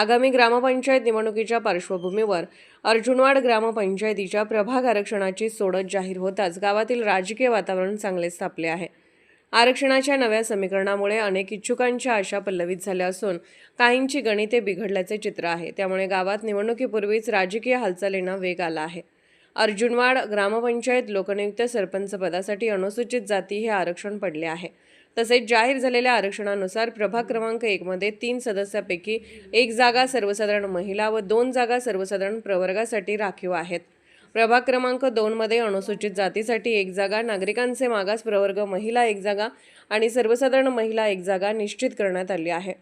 आगामी ग्रामपंचायत निवडणुकीच्या पार्श्वभूमीवर अर्जुनवाड ग्रामपंचायतीच्या प्रभाग आरक्षणाची सोडत जाहीर होताच गावातील राजकीय वातावरण चांगले तापले आहे। आरक्षणाच्या नव्या समीकरणामुळे अनेक इच्छुकांच्या आशा पल्लवित झाल्या असून काहींची गणिते बिघडल्याचे चित्र आहे। त्यामुळे गावात निवडणुकीपूर्वीच राजकीय हालचालींना वेग आला आहे। अर्जुनवाड ग्रामपंचायत लोकनियुक्त सरपंच पदासाठी अनुसूचित जाती हे आरक्षण पडले आहे। तसेच जाहीर झालेल्या आरक्षणानुसार प्रभाग क्रमांक 1 मध्ये 3 सदस्यापैकी 1 जागा सर्वसाधारण महिला व 2 जागा सर्वसाधारण प्रवर्गासाठी राखीव आहेत। प्रभाग क्रमांक 2 मध्ये अनुसूचित जातीसाठी 1 जागा, नागरिकांचे मागास प्रवर्ग महिला 1 जागा आणि सर्वसाधारण महिला 1 जागा निश्चित करण्यात आली आहे।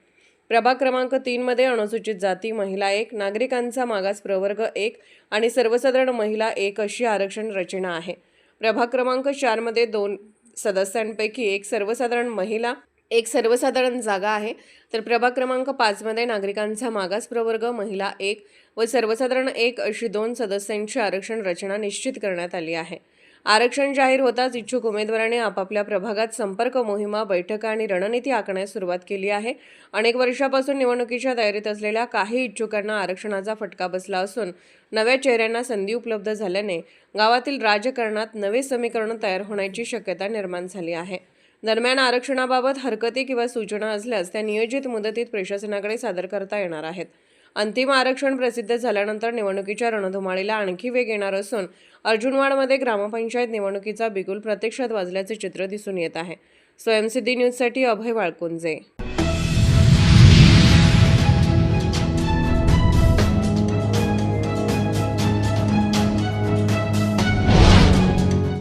प्रभाग क्रमांक 3 मध्ये अनुसूचित जाती महिला 1, नागरिकांचा मागास प्रवर्ग 1 आणि सर्वसाधारण महिला 1 अशी आरक्षण रचना आहे। प्रभाग क्रमांक 4 मध्ये 2 सदस्यांपैकी 1 सर्वसाधारण महिला 1 सर्वसाधारण जागा आहे। तर प्रभाग क्रमांक 5 मध्ये नागरिकांचा मागास प्रवर्ग महिला 1 व सर्वसाधारण 1 अशी 2 सदस्यांची आरक्षण रचना निश्चित करण्यात आली आहे। आरक्षण जाहीर होताच इच्छुक उमेदवारांनी आपापल्या प्रभागात संपर्क मोहिमा, बैठका आणि रणनीती आखण्यास सुरुवात केली आहे। अनेक वर्षापासून निवडणुकीच्या तयारीत असलेल्या काही इच्छुकांना आरक्षणाचा फटका बसला असून नव्या चेहऱ्यांना संधी उपलब्ध झाल्याने गावातील राजकारणात नवे समीकरण तयार होण्याची शक्यता निर्माण झाली आहे। दरम्यान आरक्षणाबाबत हरकती किंवा सूचना असल्यास त्या नियोजित मुदतीत प्रशासनाकडे सादर करता येणार आहेत। अंतिम आरक्षण प्रसिद्ध झाल्यानंतर निवडणुकीच्या रणधुमाळीला आणखी वेग येणार असून अर्जुनवाडमध्ये ग्रामपंचायत निवडणुकीचा बिगुल प्रत्यक्षात वाजल्याचे चित्र दिसून येत आहे। स्वयंसिद्धी न्यूजसाठी अभय वाळकुंजे।